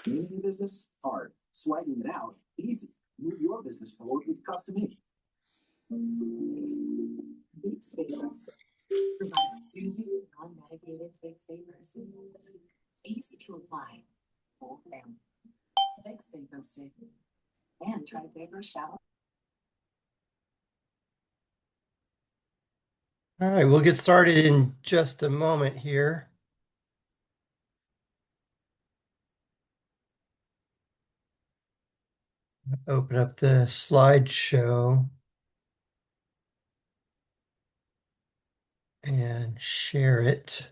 New business? Hard. Swiping it out? Easy. Move your business forward with Custom Ink. Big Savers provides soothing, non-medicated big savers. Easy to apply. Full family. Big Savers too. And try paper shower. All right, we'll get started in just a moment here. Open up the slideshow and share it.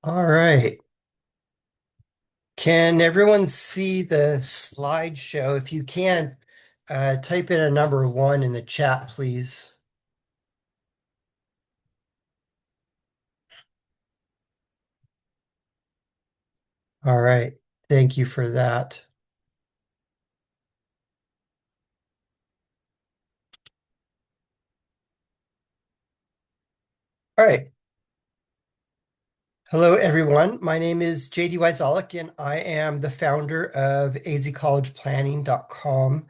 All right. Can everyone see the slideshow? If you can, type in a number 1 in the chat, please. All right. Thank you for that. All right. Hello, everyone. My name is JD Wyzolek, and I am the founder of azcollegeplanning.com.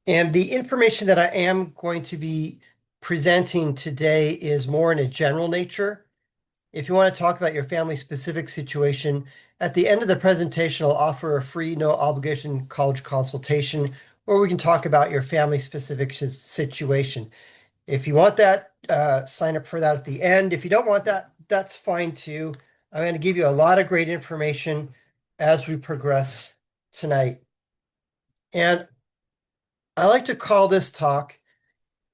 And the information that I am going to be presenting today is more in a general nature. If you want to talk about your family-specific situation, at the end of the presentation, I'll offer a free, no-obligation college consultation where we can talk about your family-specific situation. If you want that, sign up for that at the end. If you don't want that, that's fine too. I'm going to give you a lot of great information as we progress tonight. And I like to call this talk,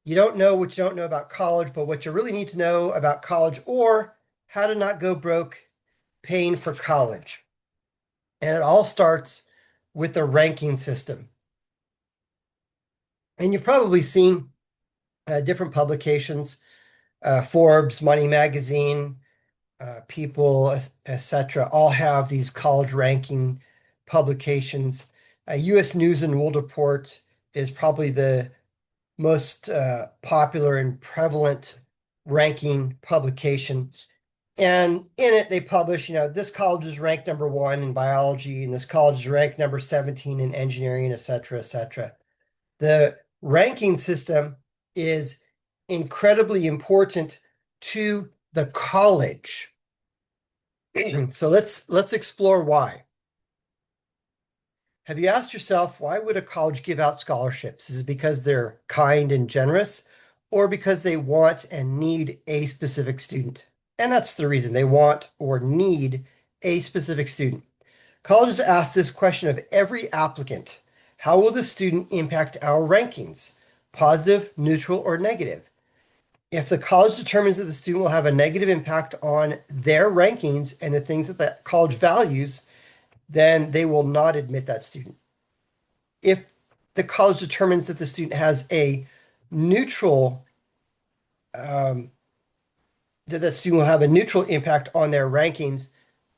You Don't Know What You Don't Know About College, but What You Really Need to Know About College, or How to Not Go Broke Paying for College. And it all starts with the ranking system. And you've probably seen different publications, Forbes, Money Magazine, People, etc., all have these college ranking publications. U.S. News and World Report is probably the most popular and prevalent ranking publication. And in it, they publish, this college is ranked number 1 in biology, and this college is ranked number 17 in engineering, etc., etc. The ranking system is incredibly important to the college. So let's explore why. Have you asked yourself, why would a college give out scholarships? Is it because they're kind and generous, or because they want and need a specific student? And that's the reason they want or need a specific student. Colleges ask this question of every applicant. How will the student impact our rankings? Positive, neutral, or negative? If the college determines that the student will have a negative impact on their rankings and the things that the college values, then they will not admit that student. If the college determines that the student has a neutral, that student will have a neutral impact on their rankings,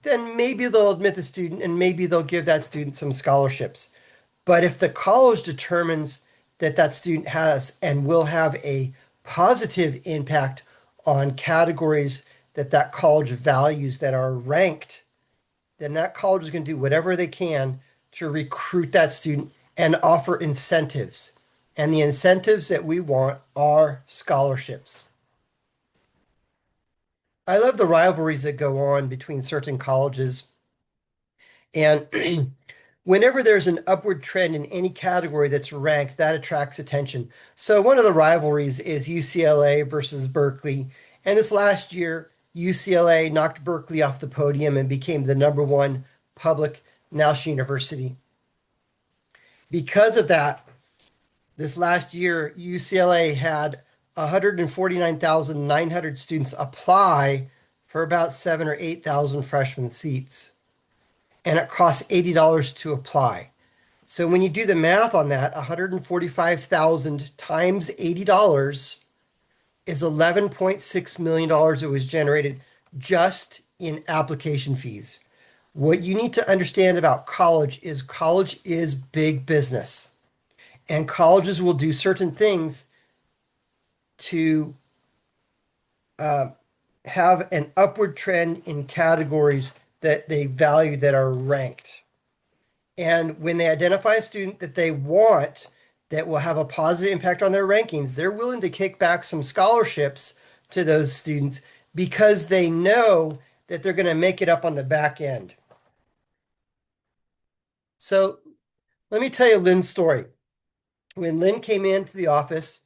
then maybe they'll admit the student and maybe they'll give that student some scholarships. But if the college determines that that student has and will have a positive impact on categories that that college values that are ranked, then that college is going to do whatever they can to recruit that student and offer incentives. And the incentives that we want are scholarships. I love the rivalries that go on between certain colleges. And whenever there's an upward trend in any category that's ranked, that attracts attention. So one of the rivalries is UCLA versus Berkeley. And this last year, UCLA knocked Berkeley off the podium and became the number 1 public national university. Because of that, this last year, UCLA had 149,900 students apply for about 7,000 or 8,000 freshman seats. And it costs $80 to apply. So when you do the math on that, 145,000 times $80 is $11.6 million that was generated just in application fees. What you need to understand about college is big business, and colleges will do certain things to have an upward trend in categories that they value that are ranked. And when they identify a student that they want that will have a positive impact on their rankings, they're willing to kick back some scholarships to those students because they know that they're going to make it up on the back end. So let me tell you Lynn's story. When Lynn came into the office,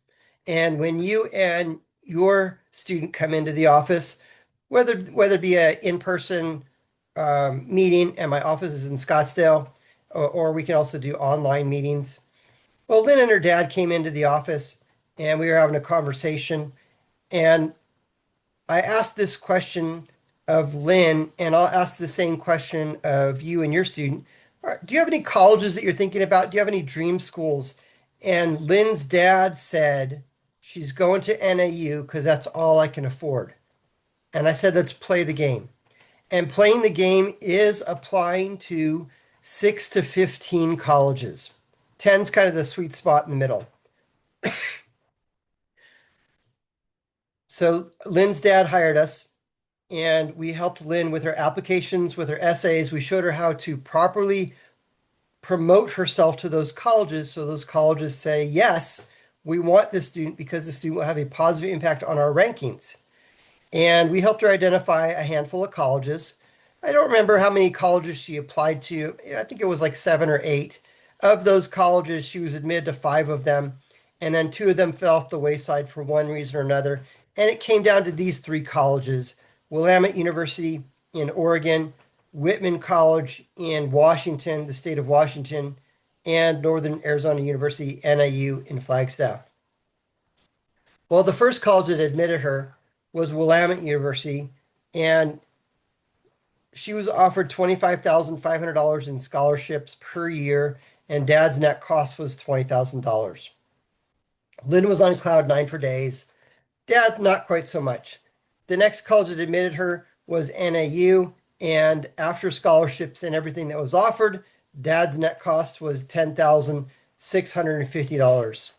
and when you and your student come into the office, whether it be an in-person meeting, and my office is in Scottsdale, or we can also do online meetings. Well, Lynn and her dad came into the office, and we were having a conversation, and I asked this question of Lynn, and I'll ask the same question of you and your student. Do you have any colleges that you're thinking about? Do you have any dream schools? And Lynn's dad said she's going to NAU because that's all I can afford. And I said, let's play the game. And playing the game is applying to 6 to 15 colleges. 10's kind of the sweet spot in the middle. So Lynn's dad hired us, and we helped Lynn with her applications, with her essays. We showed her how to properly promote herself to those colleges, so those colleges say, yes, we want this student because the student will have a positive impact on our rankings. And we helped her identify a handful of colleges. I don't remember how many colleges she applied to. I think it was like 7 or 8. Of those colleges, she was admitted to 5 of them, and then 2 of them fell off the wayside for one reason or another. And it came down to these 3 colleges: Willamette University in Oregon, Whitman College in Washington, the state of Washington, and Northern Arizona University, NIU, in Flagstaff. Well, the first college that admitted her was Willamette University, and she was offered $25,500 in scholarships per year, and dad's net cost was $20,000. Lynn was on cloud 9 for days. Dad, not quite so much. The next college that admitted her was NAU, and after scholarships and everything that was offered, dad's net cost was $10,650.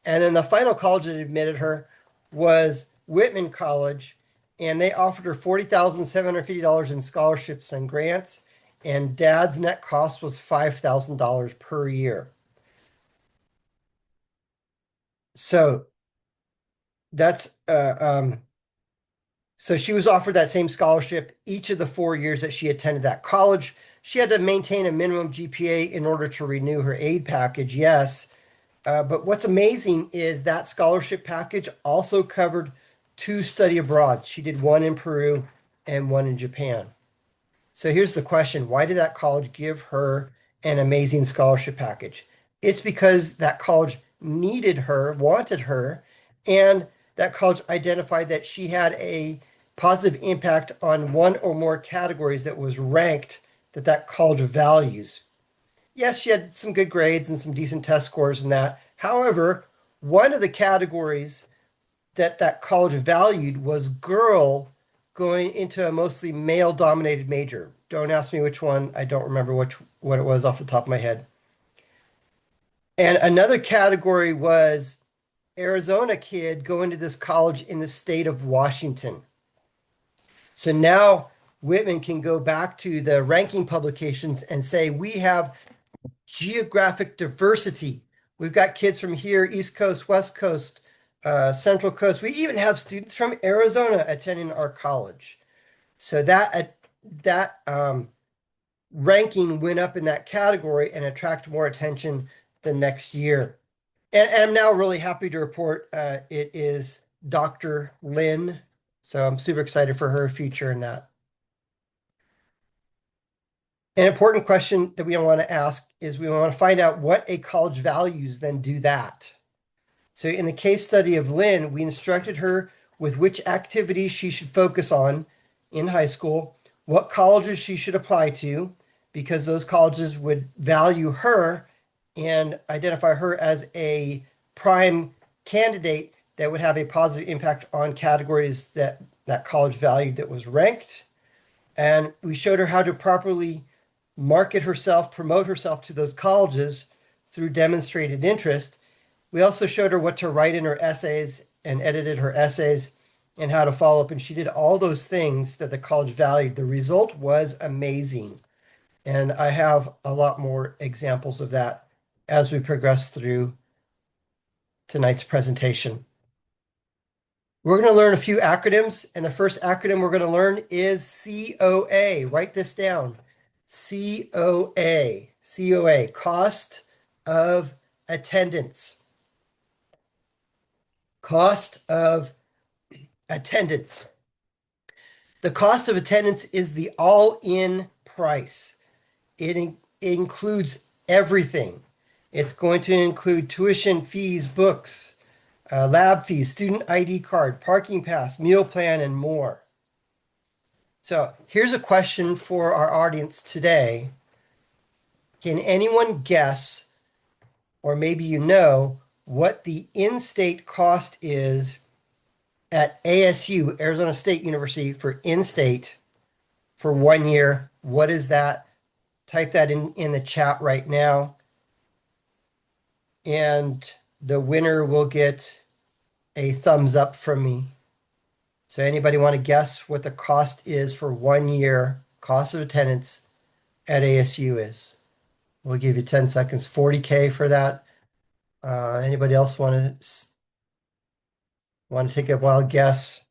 And then the final college that admitted her was Whitman College, and they offered her $40,750 in scholarships and grants, and dad's net cost was $5,000 per year. So that's so she was offered that same scholarship each of the 4 years that she attended that college. She had to maintain a minimum GPA in order to renew her aid package, yes. But what's amazing is that scholarship package also covered 2 study abroad. She did one in Peru and one in Japan. So here's the question: why did that college give her an amazing scholarship package? It's because that college needed her, wanted her, and that college identified that she had a positive impact on one or more categories that was ranked that college values. Yes, she had some good grades and some decent test scores in that. However, one of the categories that college valued was girl going into a mostly male-dominated major. Don't ask me which one. I don't remember what it was off the top of my head. And another category was Arizona kid going to this college in the state of Washington. So now Whitman can go back to the ranking publications and say, we have geographic diversity. We've got kids from here, East Coast, West Coast, Central Coast. We even have students from Arizona attending our college. So that ranking went up in that category and attracted more attention the next year. And I'm now really happy to report it is Dr. Lynn. So I'm super excited for her future in that. An important question that we want to ask is we want to find out what a college values, then do that. So in the case study of Lynn, we instructed her with which activities she should focus on in high school, what colleges she should apply to, because those colleges would value her and identify her as a prime candidate that would have a positive impact on categories that college valued that was ranked. And we showed her how to properly market herself, promote herself to those colleges through demonstrated interest. We also showed her what to write in her essays and edited her essays and how to follow up. And she did all those things that the college valued. The result was amazing. And I have a lot more examples of that as we progress through tonight's presentation. We're going to learn a few acronyms, and the first acronym we're going to learn is COA. Write this down. COA. COA, cost of attendance. Cost of attendance. The cost of attendance is the all-in price. It includes everything. It's going to include tuition, fees, books, lab fees, student ID card, parking pass, meal plan, and more. So here's a question for our audience today. Can anyone guess, or maybe you know, what the in-state cost is at ASU, Arizona State University, for in-state for 1 year? What is that? Type that in the chat right now. And the winner will get a thumbs up from me. So anybody want to guess what the cost is for 1 year cost of attendance at ASU is? We'll give you 10 seconds, 40K for that. Anybody else want to take a wild guess?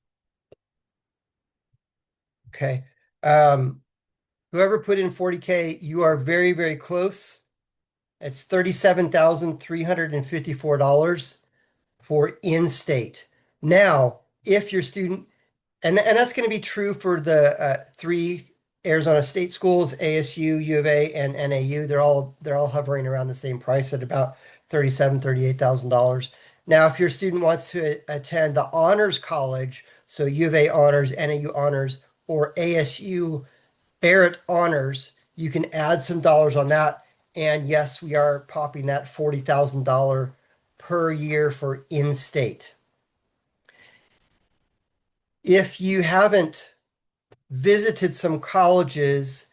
Okay. Whoever put in 40K, you are very, very close. It's $37,354 for in-state. Now, if your student, and that's going to be true for the three Arizona State schools, ASU, U of A, and NAU. They're all hovering around the same price at about $38,000. Now, if your student wants to attend the honors college, so U of A honors, NAU honors, or ASU Barrett honors, you can add some dollars on that. And yes, we are popping that $40,000 per year for in-state. If you haven't visited some colleges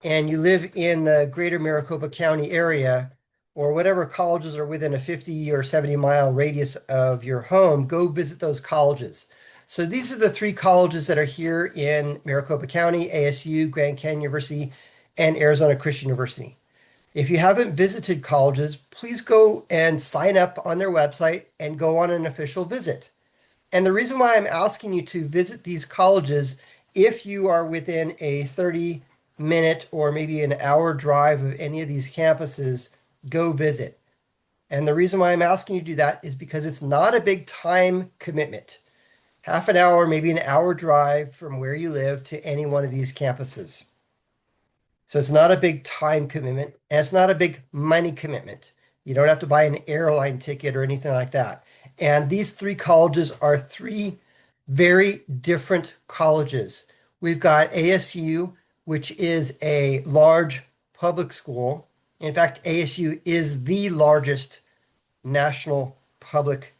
and you live in the greater Maricopa County area, or whatever colleges are within a 50 or 70-mile radius of your home, go visit those colleges. So these are the three colleges that are here in Maricopa County: ASU, Grand Canyon University, and Arizona Christian University. If you haven't visited colleges, please go and sign up on their website and go on an official visit. And the reason why I'm asking you to visit these colleges, if you are within a 30-minute or maybe an hour drive of any of these campuses, go visit. And the reason why I'm asking you to do that is because it's not a big time commitment. Half an hour, maybe an hour drive from where you live to any one of these campuses. So it's not a big time commitment, and it's not a big money commitment. You don't have to buy an airline ticket or anything like that. And these three colleges are three very different colleges. We've got ASU, which is a large public school. In fact, ASU is the largest national public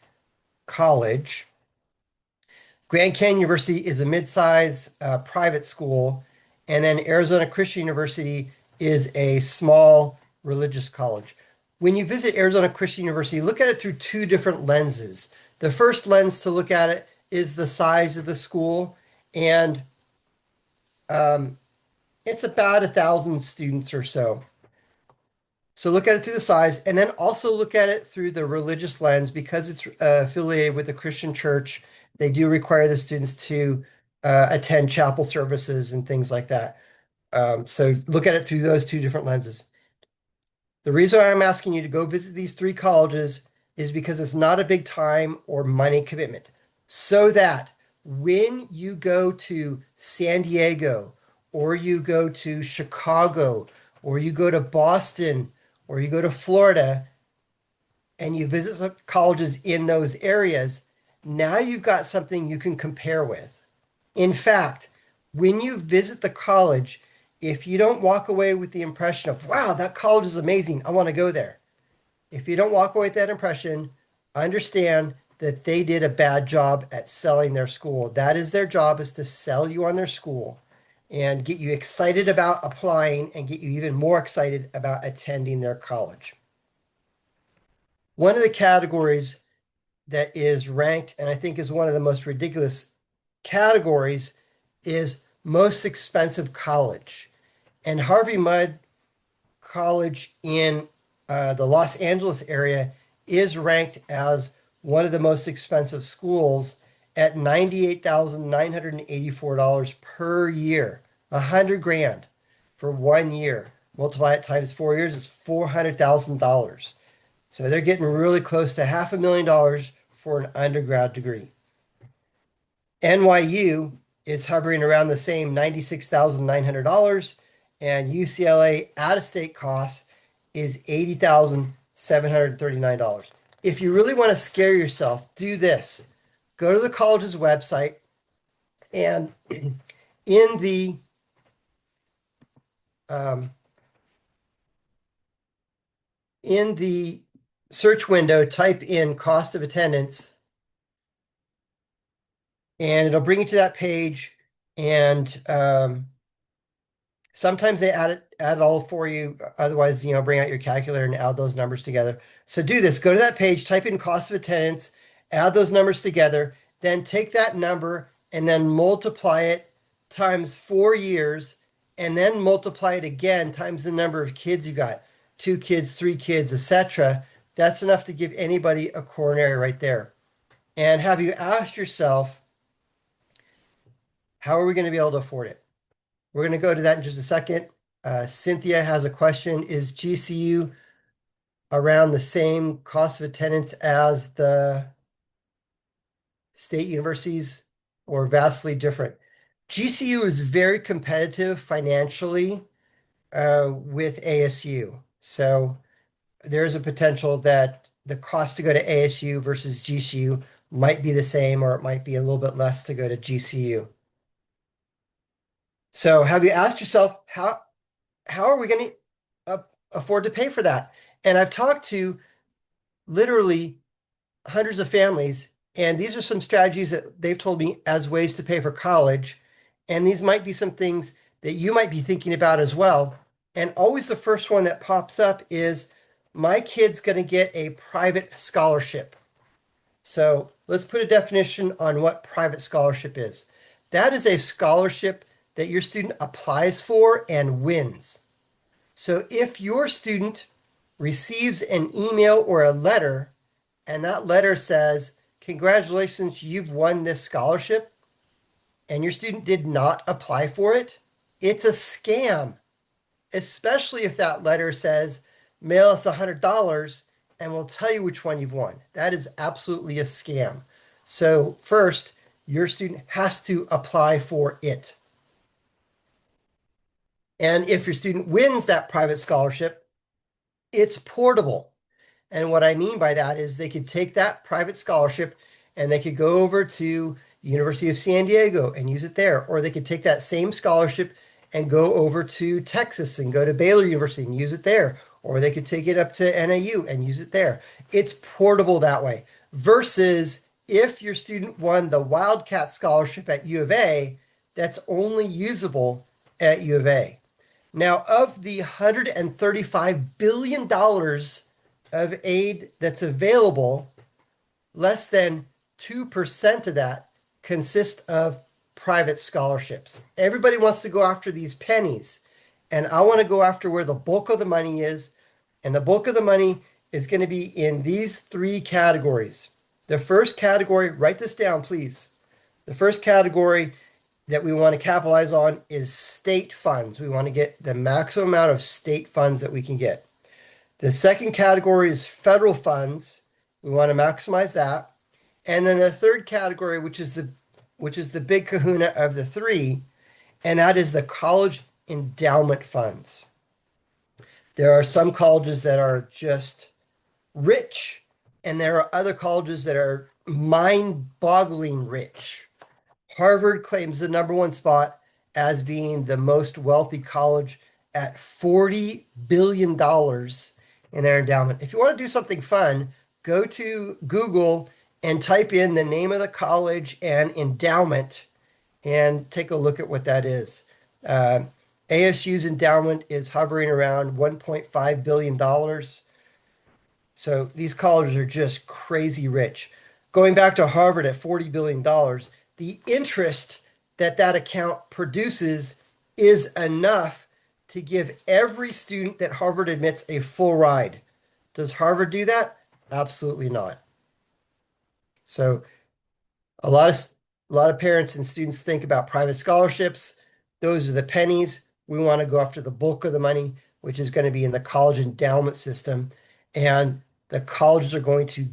college. Grand Canyon University is a mid-size private school, and then Arizona Christian University is a small religious college. When you visit Arizona Christian University, look at it through two different lenses. The first lens to look at it is the size of the school, and it's about 1,000 students or so. So look at it through the size, and then also look at it through the religious lens. Because it's affiliated with a Christian church, they do require the students to attend chapel services and things like that. So look at it through those two different lenses. The reason why I'm asking you to go visit these three colleges is because it's not a big time or money commitment. So that when you go to San Diego, or you go to Chicago, or you go to Boston, or you go to Florida, and you visit some colleges in those areas, now you've got something you can compare with. In fact, when you visit the college, if you don't walk away with the impression of, wow, that college is amazing, I want to go there. If you don't walk away with that impression, understand that they did a bad job at selling their school. That is their job, is to sell you on their school. and get you excited about applying and get you even more excited about attending their college. One of the categories that is ranked, and I think is one of the most ridiculous categories, is most expensive college. And Harvey Mudd College in the Los Angeles area is ranked as one of the most expensive schools at $98,984 per year, 100 grand for 1 year. Multiply it times 4 years, it's $400,000. So they're getting really close to $500,000 for an undergrad degree. NYU is hovering around the same $96,900, and UCLA out-of-state cost is $80,739. If you really want to scare yourself, do this. Go to the college's website, and in the search window, type in cost of attendance, and it'll bring you to that page. And sometimes they add it all for you. Otherwise, bring out your calculator and add those numbers together. So do this. Go to that page, type in cost of attendance, add those numbers together, then take that number and then multiply it times 4 years, and then multiply it again times the number of kids you got. 2 kids, 3 kids, etc. That's enough to give anybody a coronary right there. And have you asked yourself, how are we going to be able to afford it? We're going to go to that in just a second. Cynthia has a question. Is GCU around the same cost of attendance as the state universities or vastly different? GCU is very competitive financially with ASU. So there's a potential that the cost to go to ASU versus GCU might be the same, or it might be a little bit less to go to GCU. So have you asked yourself, how are we going to afford to pay for that? And I've talked to literally hundreds of families, and these are some strategies that they've told me as ways to pay for college. And these might be some things that you might be thinking about as well. And always the first one that pops up is, my kid's going to get a private scholarship. So let's put a definition on what private scholarship is. That is a scholarship that your student applies for and wins. So if your student receives an email or a letter, and that letter says, congratulations, you've won this scholarship, and your student did not apply for it, it's a scam. Especially if that letter says, mail us $100 and we'll tell you which one you've won. That is absolutely a scam. So first, your student has to apply for it. And if your student wins that private scholarship, it's portable. And what I mean by that is they could take that private scholarship and they could go over to University of San Diego and use it there. Or they could take that same scholarship and go over to Texas and go to Baylor University and use it there. Or they could take it up to NAU and use it there. It's portable that way. Versus if your student won the Wildcat Scholarship at U of A, that's only usable at U of A. Now, of the $135 billion of aid that's available, less than 2% of that consists of private scholarships. Everybody wants to go after these pennies, and I want to go after where the bulk of the money is, and the bulk of the money is going to be in these 3 categories. The first category, write this down, please. The first category that we want to capitalize on is state funds. We want to get the maximum amount of state funds that we can get. The second category is federal funds. We want to maximize that. And then the third category, which is the big kahuna of the 3, and that is the college endowment funds. There are some colleges that are just rich, and there are other colleges that are mind-boggling rich. Harvard claims the #1 spot as being the most wealthy college at $40 billion in their endowment. If you want to do something fun, go to Google and type in the name of the college and endowment and take a look at what that is. Uh, ASU's endowment is hovering around $1.5 billion. So these colleges are just crazy rich. Going back to Harvard at $40 billion, the interest that that account produces is enough to give every student that Harvard admits a full ride. Does Harvard do that? Absolutely not. So a lot of parents and students think about private scholarships. Those are the pennies. We want to go after the bulk of the money, which is going to be in the college endowment system. And the colleges are going to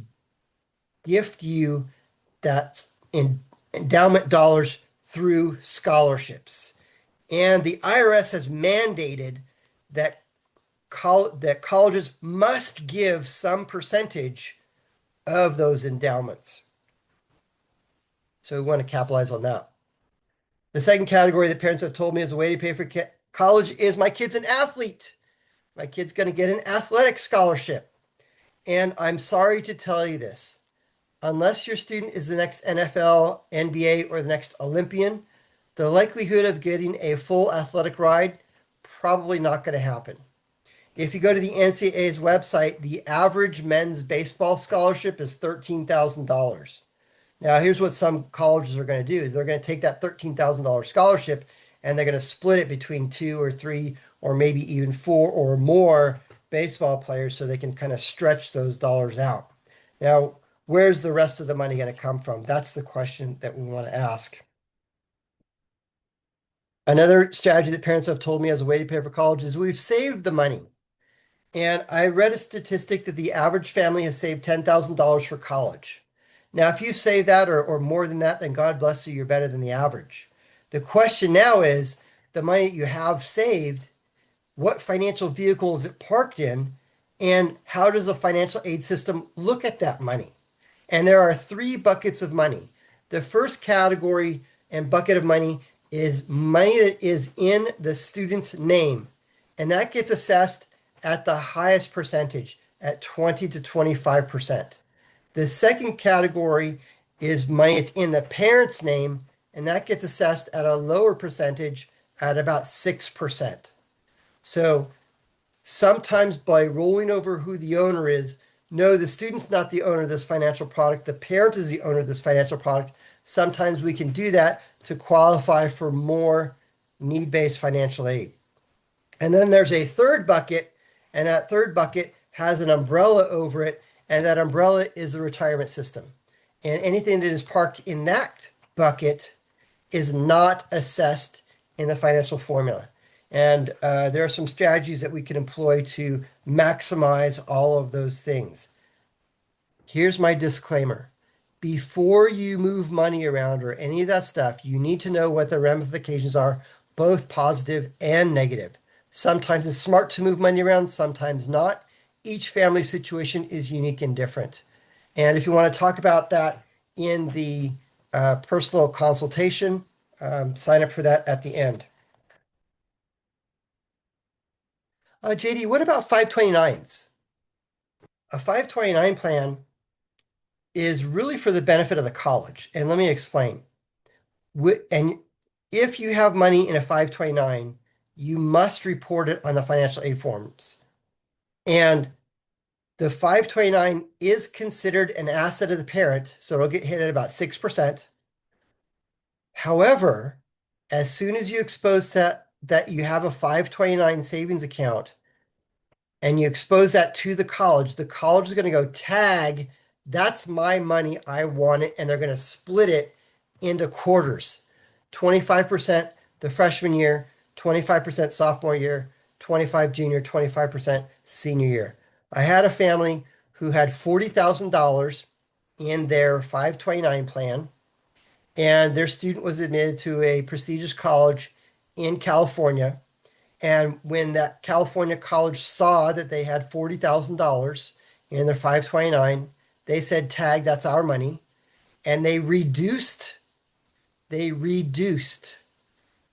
gift you that endowment dollars through scholarships. And the IRS has mandated that that colleges must give some percentage of those endowments. So we want to capitalize on that. The second category that parents have told me is a way to pay for college is my kid's an athlete. My kid's going to get an athletic scholarship. And I'm sorry to tell you this. Unless your student is the next NFL, NBA, or the next Olympian, the likelihood of getting a full athletic ride probably not going to happen. If you go to the NCAA's website, the average men's baseball scholarship is $13,000. Now, here's what some colleges are going to do. They're going to take that $13,000 scholarship and they're going to split it between 2 or 3 or maybe even 4 or more baseball players so they can kind of stretch those dollars out. Now, where's the rest of the money going to come from? That's the question that we want to ask. Another strategy that parents have told me as a way to pay for college is we've saved the money. And I read a statistic that the average family has saved $10,000 for college. Now, if you save that or more than that, then God bless you, you're better than the average. The question now is the money that you have saved, what financial vehicle is it parked in? And how does a financial aid system look at that money? And there are 3 buckets of money. The first category and bucket of money is money that is in the student's name. And that gets assessed at the highest percentage, at 20 to 25%. The second category is money that's in the parent's name, and that gets assessed at a lower percentage at about 6%. So sometimes by rolling over who the owner is, no, the student's not the owner of this financial product. The parent is the owner of this financial product. Sometimes we can do that to qualify for more need-based financial aid. And then there's a third bucket, and that third bucket has an umbrella over it, and that umbrella is the retirement system. And anything that is parked in that bucket is not assessed in the financial formula. And there are some strategies that we can employ to maximize all of those things. Here's my disclaimer. Before you move money around or any of that stuff, you need to know what the ramifications are, both positive and negative. Sometimes it's smart to move money around, sometimes not. Each family situation is unique and different. And if you want to talk about that in the personal consultation, sign up for that at the end. JD, what about 529s? A 529 plan is really for the benefit of the college. And let me explain. And if you have money in a 529, you must report it on the financial aid forms. And the 529 is considered an asset of the parent, so it'll get hit at about 6%. However, as soon as you expose that you have a 529 savings account and you expose that to the college is going to go tag, that's my money, I want it, and they're going to split it into quarters. 25% the freshman year, 25% sophomore year, 25 junior, 25% senior year. I had a family who had $40,000 in their 529 plan, and their student was admitted to a prestigious college in California. And when that California college saw that they had $40,000 in their 529, they said, tag, that's our money. And they reduced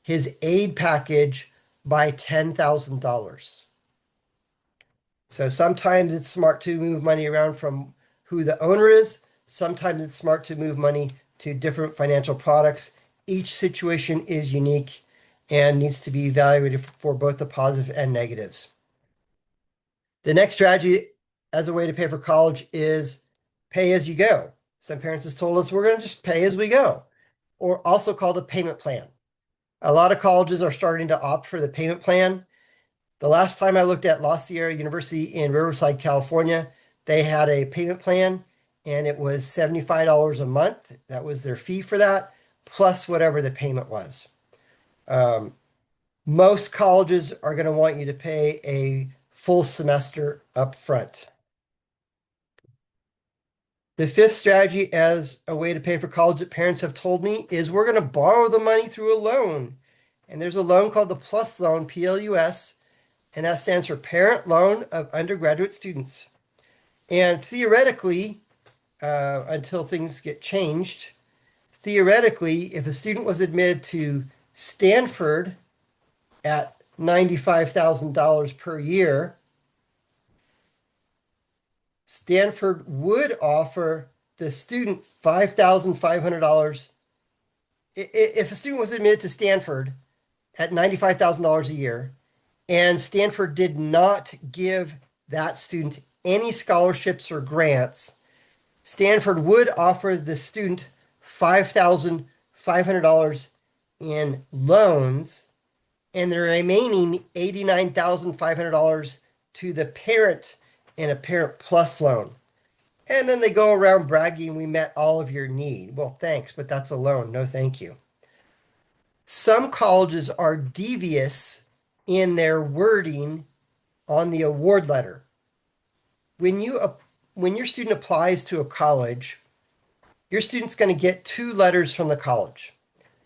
his aid package by $10,000. So sometimes it's smart to move money around from who the owner is. Sometimes it's smart to move money to different financial products. Each situation is unique. and needs to be evaluated for both the positive and negatives. The next strategy as a way to pay for college is pay as you go. Some parents have told us we're going to just pay as we go, or also called a payment plan. A lot of colleges are starting to opt for the payment plan. The last time I looked at La Sierra University in Riverside, California, they had a payment plan and it was $75 a month. That was their fee for that, plus whatever the payment was. Most colleges are going to want you to pay a full semester up front. The fifth strategy as a way to pay for college that parents have told me is we're going to borrow the money through a loan. And there's a loan called the PLUS loan, PLUS, and that stands for Parent Loan of Undergraduate Students. And theoretically, until things get changed, theoretically, if a student was admitted to Stanford at $95,000 per year, Stanford would offer the student $5,500. If a student was admitted to Stanford at $95,000 a year, and Stanford did not give that student any scholarships or grants, Stanford would offer the student $5,500 in loans and the remaining $89,500 to the parent in a Parent Plus loan. And then they go around bragging, we met all of your need. Well, thanks, but that's a loan. No, thank you. Some colleges are devious in their wording on the award letter. When your student applies to a college, your student's going to get two letters from the college.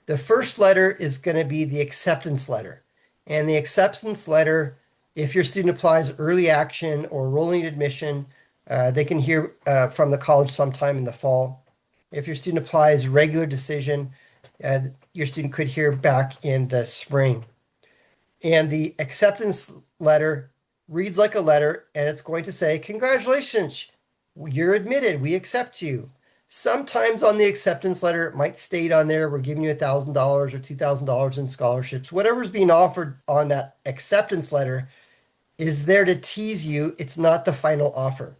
The first letter is going to be the acceptance letter. And the acceptance letter, if your student applies early action or rolling admission, they can hear from the college sometime in the fall. If your student applies regular decision, your student could hear back in the spring. And the acceptance letter reads like a letter, and it's going to say, congratulations, you're admitted, we accept you. Sometimes on the acceptance letter, it might state on there, we're giving you $1,000 or $2,000 in scholarships. Whatever's being offered on that acceptance letter is there to tease you. It's not the final offer.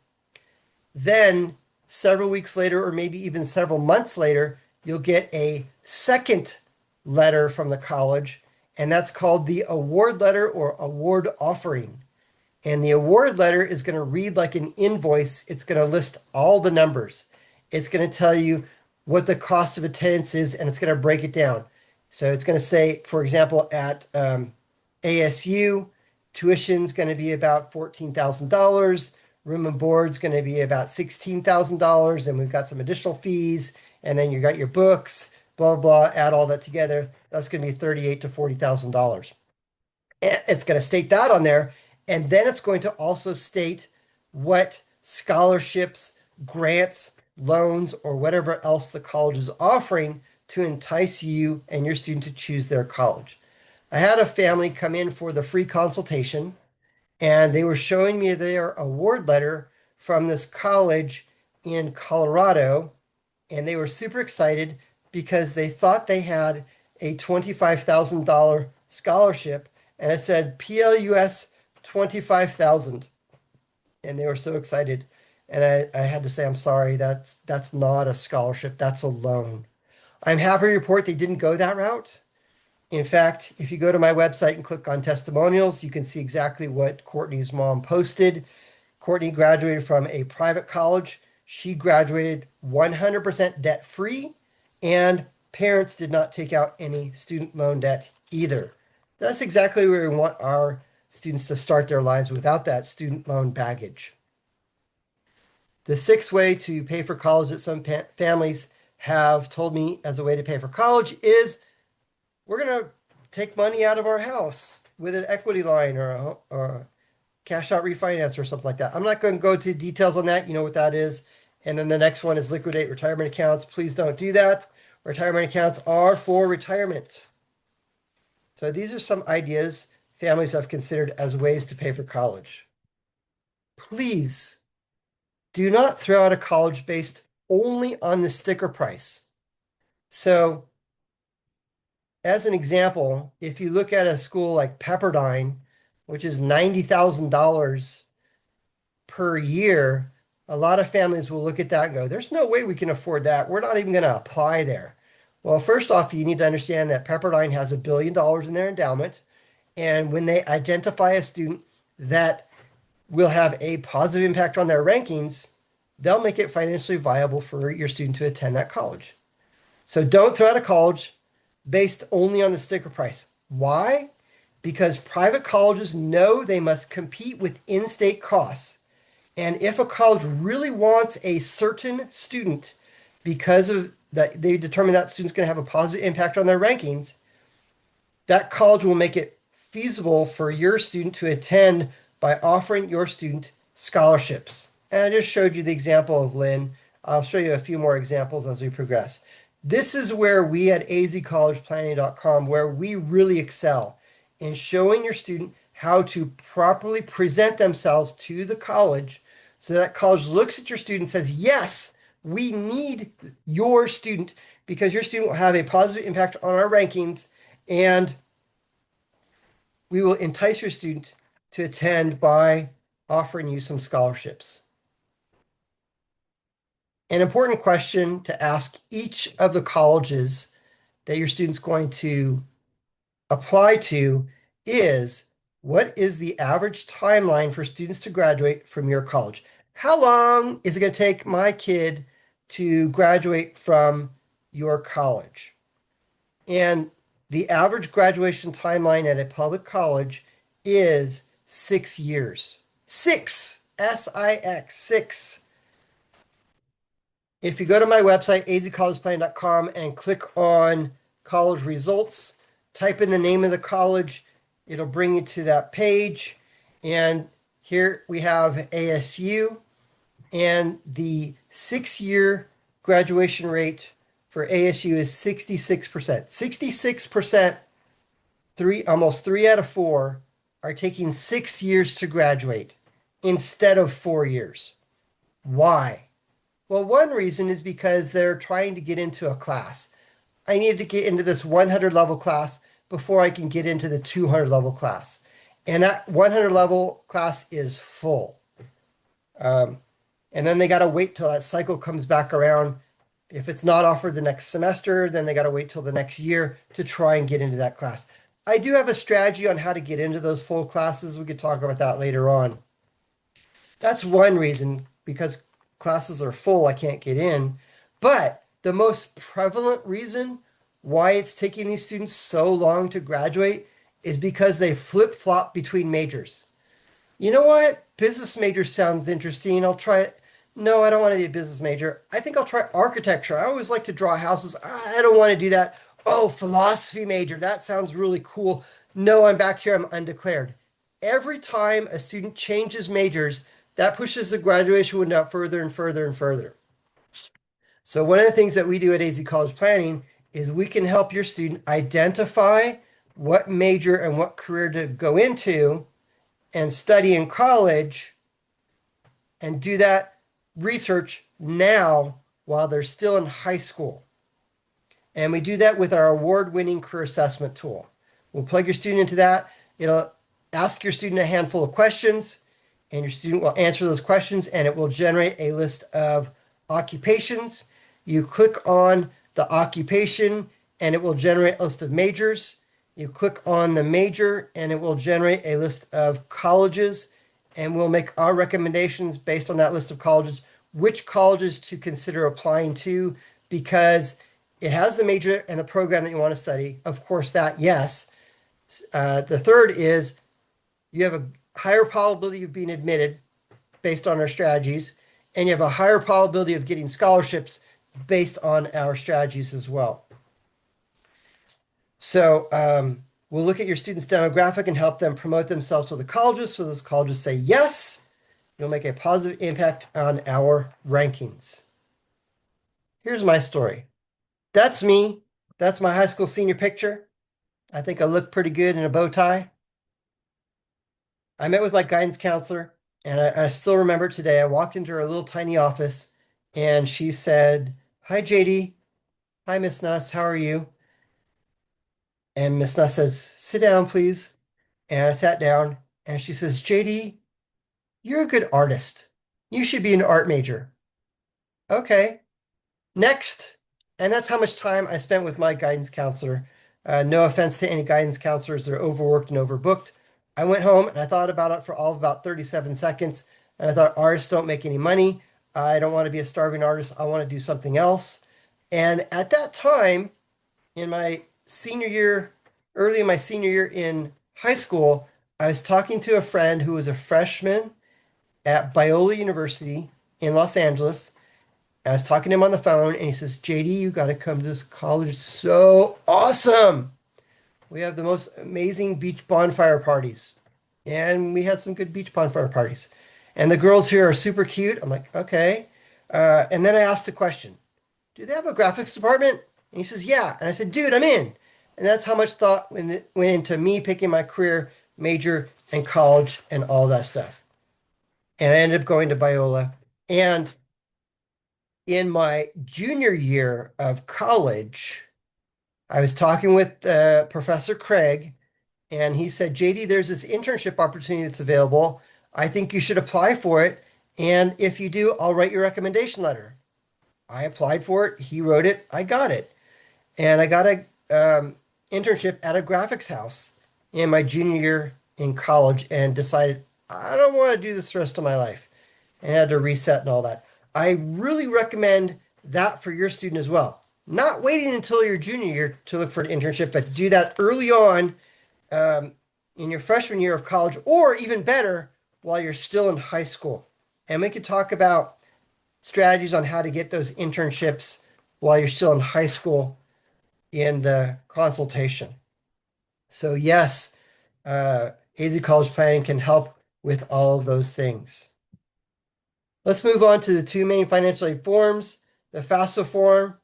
Then several weeks later, or maybe even several months later, you'll get a second letter from the college, and that's called the award letter or award offering. And the award letter is going to read like an invoice. It's going to list all the numbers. It's going to tell you what the cost of attendance is, and it's going to break it down. So it's going to say, for example, at ASU, tuition's going to be about $14,000. Room and board's going to be about $16,000. And we've got some additional fees. And then you got your books, blah, blah, add all that together. That's going to be $38,000 to $40,000. It's going to state that on there. And then it's going to also state what scholarships, grants, loans, or whatever else the college is offering to entice you and your student to choose their college. I had a family come in for the free consultation, and they were showing me their award letter from this college in Colorado, and they were super excited because they thought they had a $25,000 scholarship, and it said PLUS 25,000, and they were so excited. And I had to say, I'm sorry, that's not a scholarship, that's a loan. I'm happy to report they didn't go that route. In fact, if you go to my website and click on testimonials, you can see exactly what Courtney's mom posted. Courtney graduated from a private college. She graduated 100% debt free, and parents did not take out any student loan debt either. That's exactly where we want our students to start their lives, without that student loan baggage. The sixth way to pay for college that some families have told me as a way to pay for college is we're going to take money out of our house with an equity line or a cash out refinance or something like that. I'm not going to go to details on that. You know what that is. And then the next one is liquidate retirement accounts. Please don't do that. Retirement accounts are for retirement. So these are some ideas families have considered as ways to pay for college. Please do not throw out a college based only on the sticker price. So as an example, if you look at a school like Pepperdine, which is $90,000 per year, a lot of families will look at that and go, there's no way we can afford that. We're not even going to apply there. Well, first off, you need to understand that Pepperdine has $1 billion in their endowment. And when they identify a student that will have a positive impact on their rankings, they'll make it financially viable for your student to attend that college. So don't throw out a college based only on the sticker price. Why? Because private colleges know they must compete with in-state costs. And if a college really wants a certain student because of that, they determine that student's going to have a positive impact on their rankings, that college will make it feasible for your student to attend by offering your student scholarships. And I just showed you the example of Lynn. I'll show you a few more examples as we progress. This is where we at azcollegeplanning.com, where we really excel in showing your student how to properly present themselves to the college so that college looks at your student and says, yes, we need your student because your student will have a positive impact on our rankings, and we will entice your student to attend by offering you some scholarships. An important question to ask each of the colleges that your student's going to apply to is, what is the average timeline for students to graduate from your college? How long is it going to take my kid to graduate from your college? And the average graduation timeline at a public college is 6 years. Six, S-I-X, six. If you go to my website, azcollegeplanning.com, and click on college results, type in the name of the college, it'll bring you to that page. And here we have ASU, and the 6-year graduation rate for ASU is 66%. 66%, almost 3 out of 4 are taking 6 years to graduate instead of 4 years. Why? Well, one reason is because they're trying to get into a class. I need to get into this 100 level class before I can get into the 200 level class. And that 100 level class is full. And then they got to wait till that cycle comes back around. If it's not offered the next semester, then they got to wait till the next year to try and get into that class. I do have a strategy on how to get into those full classes. We could talk about that later on. That's one reason, because classes are full, I can't get in. But the most prevalent reason why it's taking these students so long to graduate is because they flip-flop between majors. You know what? Business major sounds interesting. I'll try it. No, I don't want to be a business major. I think I'll try architecture. I always like to draw houses. I don't want to do that. Oh, philosophy major. That sounds really cool. No, I'm back here. I'm undeclared. Every time a student changes majors, that pushes the graduation window out further and further and further. So one of the things that we do at AZ College Planning is we can help your student identify what major and what career to go into and study in college, and do that research now while they're still in high school. And we do that with our award-winning career assessment tool. We'll plug your student into that. It'll ask your student a handful of questions, and your student will answer those questions, and it will generate a list of occupations. You click on the occupation, and it will generate a list of majors. You click on the major, and it will generate a list of colleges, and we'll make our recommendations based on that list of colleges, which colleges to consider applying to, because it has the major and the program that you want to study. Of course, that, yes. The third is you have a higher probability of being admitted based on our strategies, and you have a higher probability of getting scholarships based on our strategies as well. So we'll look at your students' demographic and help them promote themselves to the colleges. So those colleges say yes, you'll make a positive impact on our rankings. Here's my story. That's me. That's my high school senior picture. I think I look pretty good in a bow tie. I met with my guidance counselor, and I still remember today. I walked into her little tiny office, and she said, "Hi, JD. Hi, Miss Nuss. How are you?" And Miss Nuss says, sit down, please. And I sat down and she says, JD, you're a good artist. You should be an art major. Okay, next. And that's how much time I spent with my guidance counselor. No offense to any guidance counselors, they're overworked and overbooked. I went home and I thought about it for all of about 37 seconds. And I thought, artists don't make any money. I don't want to be a starving artist. I want to do something else. And at that time, in my senior year, early in my senior year in high school, I was talking to a friend who was a freshman at Biola University in Los Angeles. I was talking to him on the phone and he says, JD, you got to come to this college. It's so awesome. We have the most amazing beach bonfire parties. And we had some good beach bonfire parties. And the girls here are super cute. I'm like, okay. And then I asked the question, do they have a graphics department? And he says, yeah. And I said, dude, I'm in. And that's how much thought went into me picking my career major and college and all that stuff. And I ended up going to Biola. And in my junior year of college, I was talking with Professor Craig, and he said, JD, there's this internship opportunity that's available. I think you should apply for it. And if you do, I'll write your recommendation letter. I applied for it. He wrote it. I got it. And I got a internship at a graphics house in my junior year in college and decided I don't want to do this the rest of my life. And had to reset and all that. I really recommend that for your student as well. Not waiting until your junior year to look for an internship, but do that early on in your freshman year of college, or even better, while you're still in high school. And we could talk about strategies on how to get those internships while you're still in high school in the consultation. So yes, AZ College Planning can help with all of those things. Let's move on to the two main financial aid forms, the FAFSA form,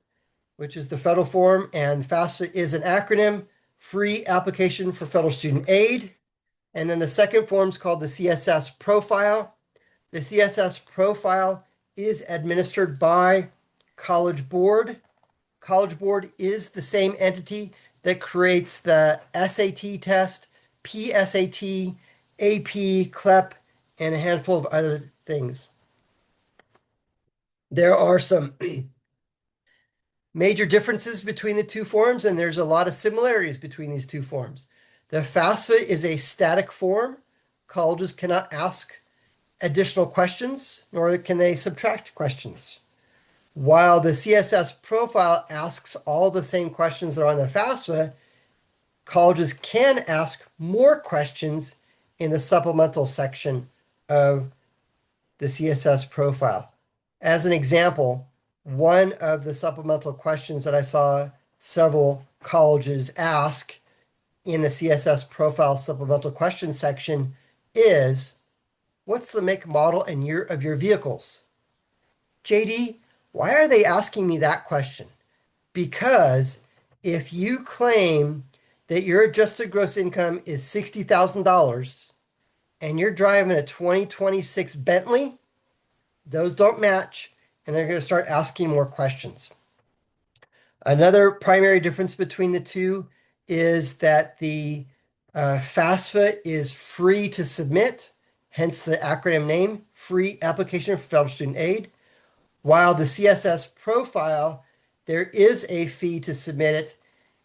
which is the federal form, and FAFSA is an acronym, Free Application for Federal Student Aid. And then the second form is called the CSS Profile. The CSS Profile is administered by College Board. College Board is the same entity that creates the SAT test, PSAT, AP, CLEP, and a handful of other things. There are some major differences between the two forms, and there's a lot of similarities between these two forms. The FAFSA is a static form. Colleges cannot ask additional questions, nor can they subtract questions. While the CSS profile asks all the same questions that are on the FAFSA, colleges can ask more questions in the supplemental section of the CSS profile. As an example, one of the supplemental questions that I saw several colleges ask in the CSS profile supplemental question section is, what's the make, model, and year of your vehicles? JD, why are they asking me that question? Because if you claim that your adjusted gross income is $60,000 and you're driving a 2026 Bentley, those don't match, and they're going to start asking more questions. Another primary difference between the two is that the FAFSA is free to submit, hence the acronym name, Free Application for Federal Student Aid, while the CSS Profile, there is a fee to submit it,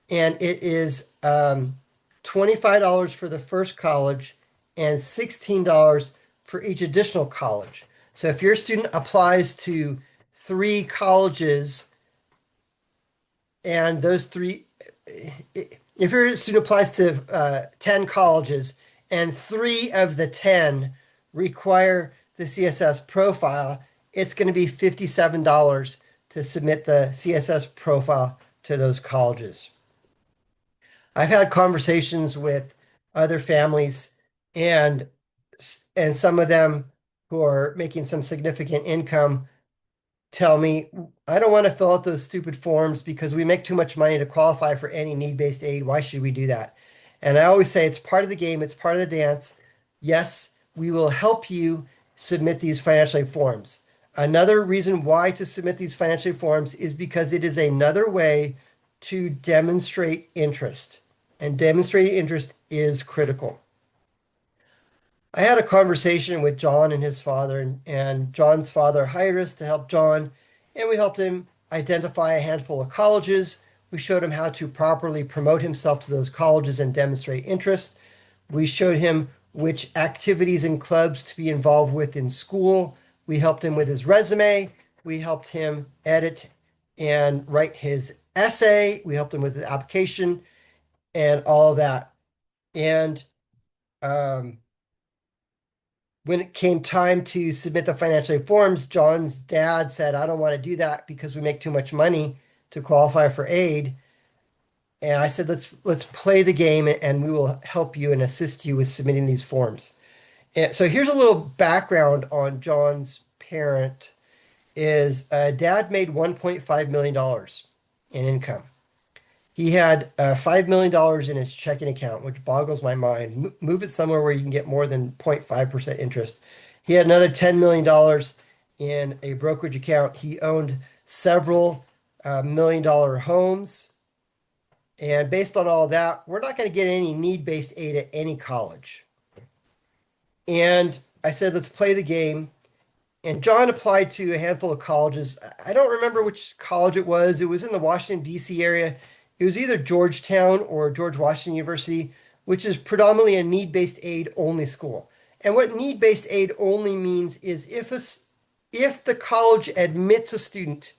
and it is $25 for the first college and $16 for each additional college. So if your student applies to 3 colleges and those 3, if your student applies to 10 colleges and 3 of the 10 require the CSS profile, it's going to be $57 to submit the CSS profile to those colleges. I've had conversations with other families and some of them who are making some significant income tell me, I don't want to fill out those stupid forms because we make too much money to qualify for any need-based aid. Why should we do that? And I always say it's part of the game, it's part of the dance. Yes, we will help you submit these financial aid forms. Another reason why to submit these financial aid forms is because it is another way to demonstrate interest. and demonstrating interest is critical. I had a conversation with John and his father, and John's father hired us to help John, and we helped him identify a handful of colleges. We showed him how to properly promote himself to those colleges and demonstrate interest. We showed him which activities and clubs to be involved with in school. We helped him with his resume. We helped him edit and write his essay. We helped him with the application and all of that. And um, when it came time to submit the financial aid forms, John's dad said, I don't want to do that because we make too much money to qualify for aid. And I said, let's play the game and we will help you and assist you with submitting these forms. And so here's a little background on John's parent is dad made $1.5 million in income. He had $5 million in his checking account, which boggles my mind. Move it somewhere where you can get more than 0.5% interest. He had another $10 million in a brokerage account. He owned several $1 million homes. And based on all that, we're not going to get any need-based aid at any college. And I said, let's play the game. And John applied to a handful of colleges. I don't remember which college it was. It was in the Washington, D.C. area. It was either Georgetown or George Washington University, which is predominantly a need-based aid only school. And what need-based aid only means is if the college admits a student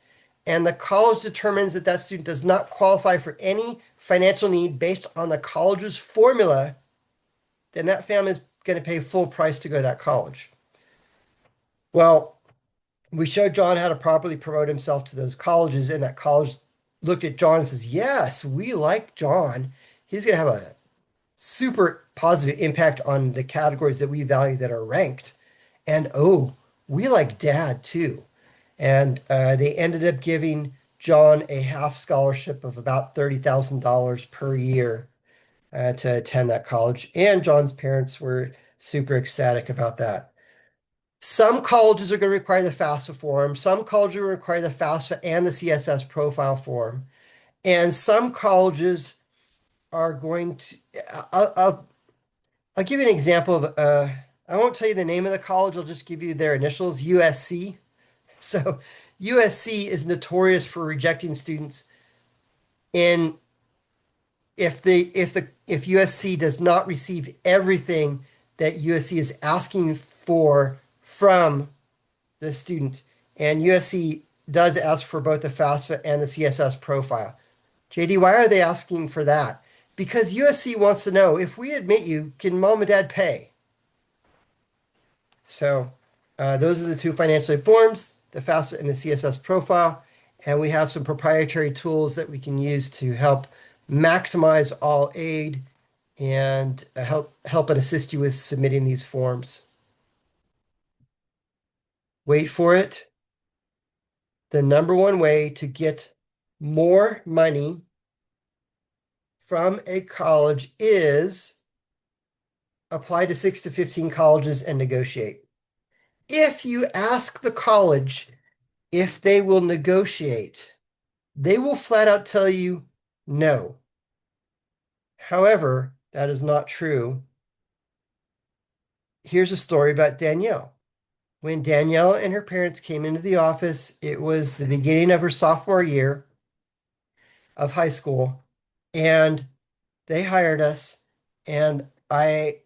and the college determines that that student does not qualify for any financial need based on the college's formula, then that family is going to pay full price to go to that college. Well, we showed John how to properly promote himself to those colleges, and that college looked at John and says, yes, we like John. He's going to have a super positive impact on the categories that we value that are ranked. And oh, we like dad too. And they ended up giving John a half scholarship of about $30,000 per year to attend that college. And John's parents were super ecstatic about that. Some colleges are going to require the FAFSA form. Some colleges will require the FAFSA and the CSS profile form. And some colleges are going to, I'll give you an example of, I won't tell you the name of the college. I'll just give you their initials, USC. So USC is notorious for rejecting students in if USC does not receive everything that USC is asking for from the student. And USC does ask for both the FAFSA and the CSS profile. JD, why are they asking for that? Because USC wants to know, if we admit you, can mom and dad pay? So those are the two financial aid forms, the FAFSA and the CSS profile. And we have some proprietary tools that we can use to help maximize all aid and help and assist you with submitting these forms. Wait for it. The number one way to get more money from a college is apply to 6 to 15 colleges and negotiate. If you ask the college if they will negotiate, they will flat out tell you no. However, that is not true. Here's a story about Danielle. When Danielle and her parents came into the office, it was the beginning of her sophomore year of high school, and they hired us. And I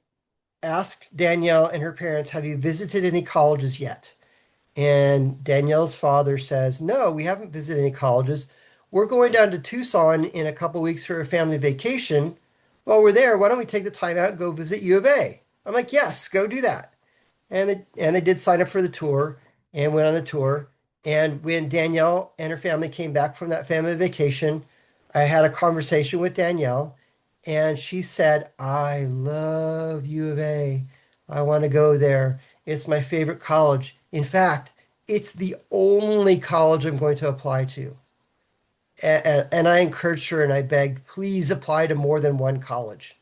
asked Danielle and her parents, have you visited any colleges yet? And Danielle's father says, no, we haven't visited any colleges. We're going down to Tucson in a couple weeks for a family vacation. While we're there, why don't we take the time out and go visit U of A? I'm like, yes, go do that. And they did sign up for the tour and went on the tour. And when Danielle and her family came back from that family vacation, I had a conversation with Danielle, and she said, I love U of A. I want to go there. It's my favorite college. In fact, it's the only college I'm going to apply to. And I encouraged her and I begged, please apply to more than one college.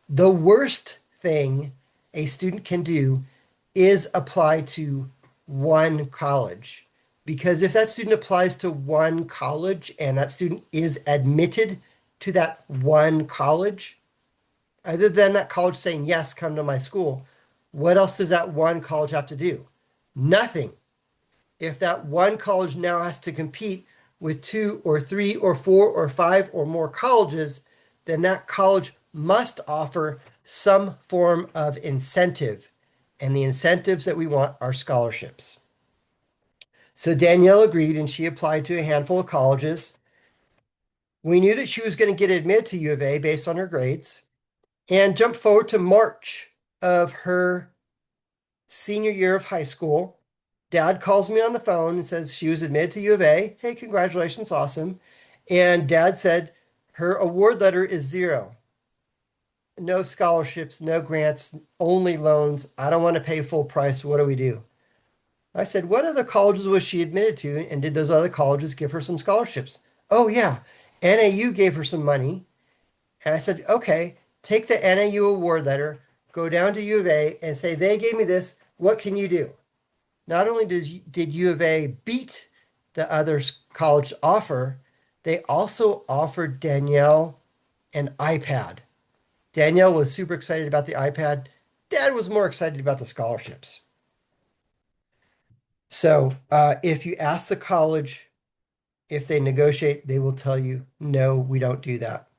The worst thing a student can do is apply to one college. Because if that student applies to one college and that student is admitted to that one college, other than that college saying, yes, come to my school, what else does that one college have to do? Nothing. If that one college now has to compete with 2 or 3 or 4 or 5 or more colleges, then that college must offer some form of incentive. And the incentives that we want are scholarships. So Danielle agreed and she applied to a handful of colleges. We knew that she was going to get admitted to U of A based on her grades, and jump forward to March of her senior year of high school. Dad calls me on the phone and says she was admitted to U of A. Hey, congratulations, awesome. And Dad said her award letter is 0. No scholarships, no grants, only loans. I don't want to pay full price. What do we do? I said, what other colleges was she admitted to? And did those other colleges give her some scholarships? Oh, yeah. NAU gave her some money. And I said, okay, take the NAU award letter, go down to U of A and say, they gave me this. What can you do? Not only did U of A beat the other college offer, they also offered Danielle an iPad. Danielle was super excited about the iPad. Dad was more excited about the scholarships. So if you ask the college if they negotiate, they will tell you, no, we don't do that.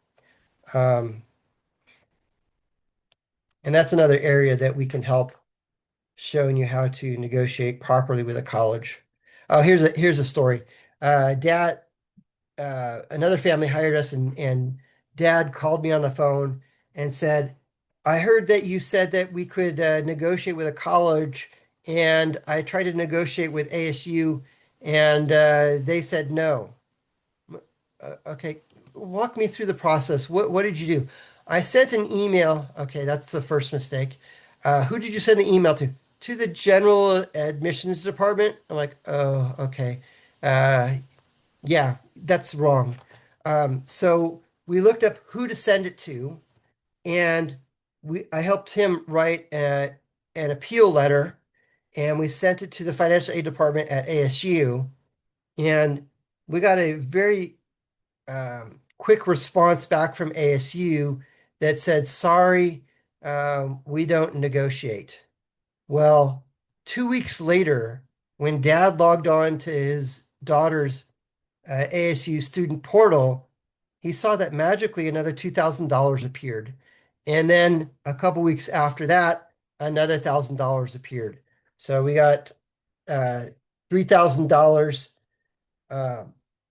And that's another area that we can help, showing you how to negotiate properly with a college. Oh, here's a story. Dad, another family hired us, and Dad called me on the phone and said, I heard that you said that we could negotiate with a college, and I tried to negotiate with ASU, and they said no. Okay, walk me through the process. What did you do? I sent an email. Okay, that's the first mistake. Who did you send the email to? To the general admissions department. I'm like, oh, okay. Uh, yeah, that's wrong. So we looked up who to send it to, and I helped him write an appeal letter, and we sent it to the financial aid department at ASU, and we got a very quick response back from ASU that said, sorry, we don't negotiate. Well, 2 weeks later, when Dad logged on to his daughter's ASU student portal, he saw that magically another $2,000 appeared. And then a couple weeks after that, another $1,000 appeared. So we got $3,000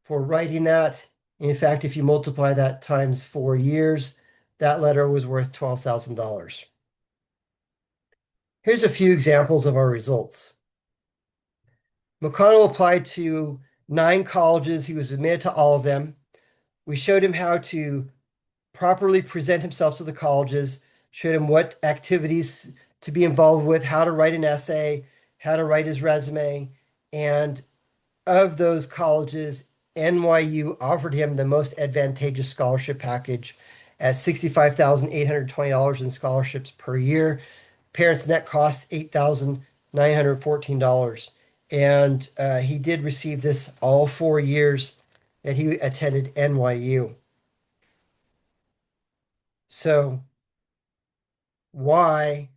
for writing that. In fact, if you multiply that times 4 years, that letter was worth $12,000. Here's a few examples of our results. McConnell applied to 9 colleges. He was admitted to all of them. We showed him how to properly present himself to the colleges, showed him what activities to be involved with, how to write an essay, how to write his resume. And of those colleges, NYU offered him the most advantageous scholarship package at $65,820 in scholarships per year. Parents' net cost $8,914. And he did receive this all 4 years that he attended NYU. So why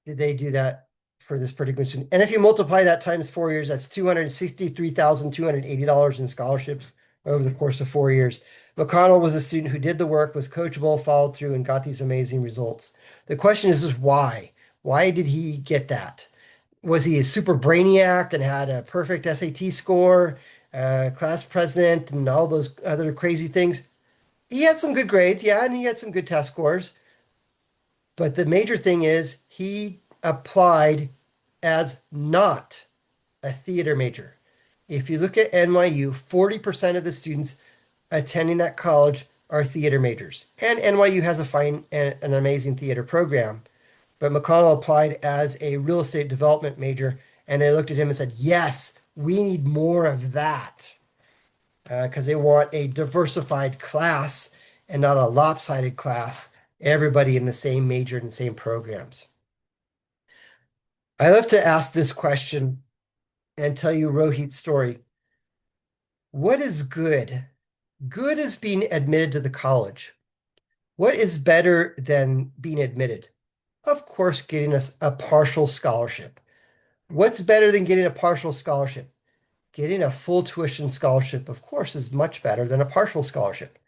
did they do that for this particular student? And if you multiply that times 4 years, that's $263,280 in scholarships over the course of 4 years. McConnell was a student who did the work, was coachable, followed through, and got these amazing results. The question is why? Why did he get that? Was he a super brainiac and had a perfect SAT score, class president, and all those other crazy things? He had some good grades, yeah, and he had some good test scores. But the major thing is he applied as not a theater major. If you look at NYU, 40% of the students attending that college are theater majors. And NYU has a fine and an amazing theater program. But McConnell applied as a real estate development major, and they looked at him and said, yes, we need more of that. Because they want a diversified class and not a lopsided class, everybody in the same major and the same programs. I love to ask this question and tell you Rohit's story. What is good Good as being admitted to the college. What is better than being admitted? Of course, getting a partial scholarship. What's better than getting a partial scholarship? Getting a full tuition scholarship, of course, is much better than a partial scholarship.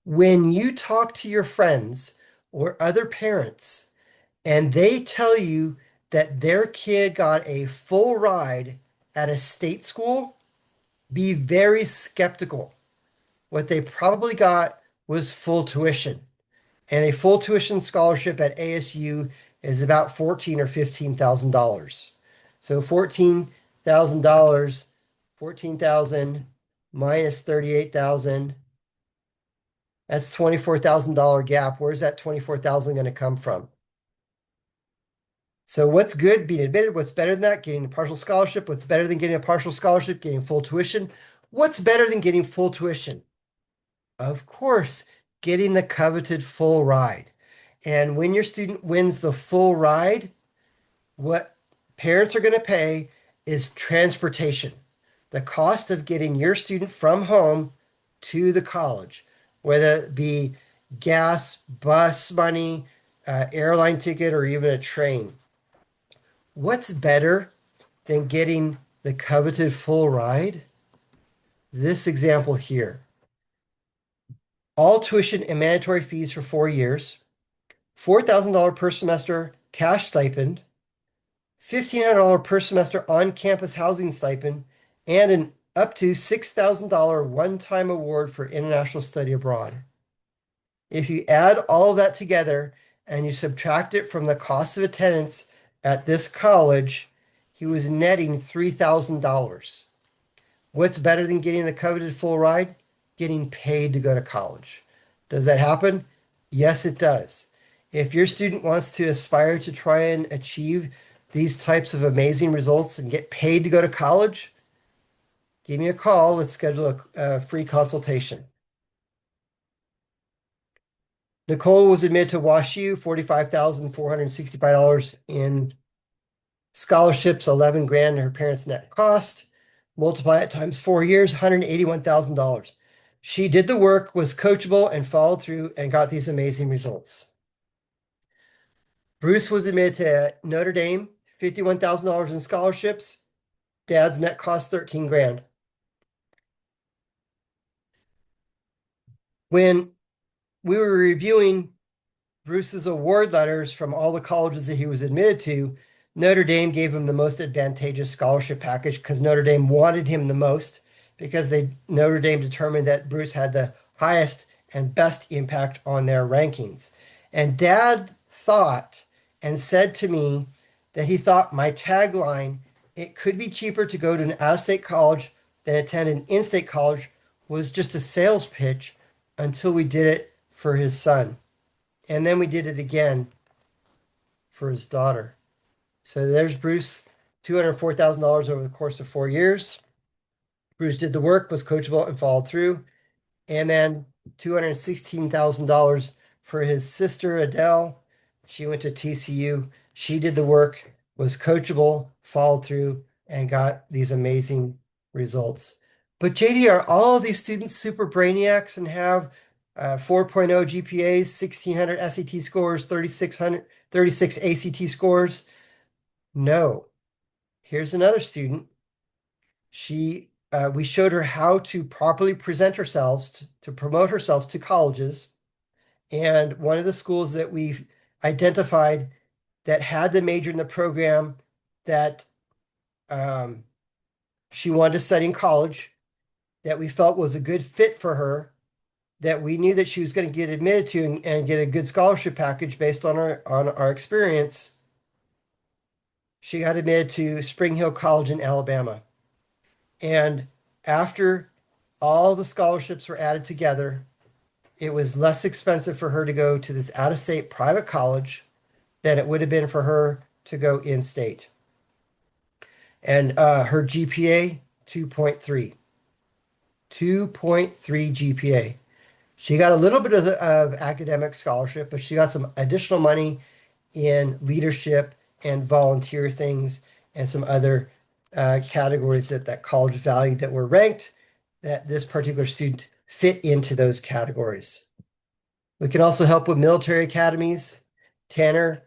When you talk to your friends or other parents and they tell you that their kid got a full ride at a state school, be very skeptical. What they probably got was full tuition. And a full tuition scholarship at ASU is about $14,000 or $15,000. So $14,000, 14,000 minus 38,000, that's $24,000 gap. Where's that 24,000 going to come from? So what's good? Being admitted. What's better than that? Getting a partial scholarship. What's better than getting a partial scholarship? Getting full tuition. What's better than getting full tuition? Of course, getting the coveted full ride. And when your student wins the full ride, what parents are going to pay is transportation. The cost of getting your student from home to the college, whether it be gas, bus money, airline ticket, or even a train. What's better than getting the coveted full ride? This example here. All tuition and mandatory fees for 4 years, $4,000 per semester cash stipend, $1,500 per semester on-campus housing stipend, and an up to $6,000 one-time award for international study abroad. If you add all of that together and you subtract it from the cost of attendance at this college, he was netting $3,000. What's better than getting the coveted full ride? Getting paid to go to college. Does that happen? Yes, it does. If your student wants to aspire to try and achieve these types of amazing results and get paid to go to college, give me a call. Let's schedule a free consultation. Nicole was admitted to WashU, $45,465 in scholarships, 11 grand her parents' net cost. Multiply it times 4 years, $181,000. She did the work, was coachable, and followed through and got these amazing results. Bruce was admitted to Notre Dame, $51,000 in scholarships. Dad's net cost 13 grand. When we were reviewing Bruce's award letters from all the colleges that he was admitted to, Notre Dame gave him the most advantageous scholarship package because Notre Dame wanted him the most because Notre Dame determined that Bruce had the highest and best impact on their rankings. And Dad thought and said to me that he thought my tagline, "It could be cheaper to go to an out-of-state college than attend an in-state college," was just a sales pitch until we did it for his son. And then we did it again for his daughter. So there's Bruce, $204,000 over the course of 4 years. Bruce did the work, was coachable, and followed through. And then $216,000 for his sister, Adele. She went to TCU. She did the work, was coachable, followed through, and got these amazing results. But JD, are all of these students super brainiacs and have 4.0 GPAs, 1,600 SAT scores, 36 ACT scores? No. Here's another student. We showed her how to properly present ourselves to promote herself to colleges. And one of the schools that we've identified that had the major in the program that she wanted to study in college, that we felt was a good fit for her, that we knew that she was going to get admitted to and get a good scholarship package based on our experience. She got admitted to Spring Hill College in Alabama. And after all the scholarships were added together, it was less expensive for her to go to this out-of-state private college than it would have been for her to go in-state. And her GPA, 2.3. 2.3 GPA. She got a little bit of academic scholarship, but she got some additional money in leadership and volunteer things and some other categories that college valued that were ranked that this particular student fit into those categories. We can also help with military academies. Tanner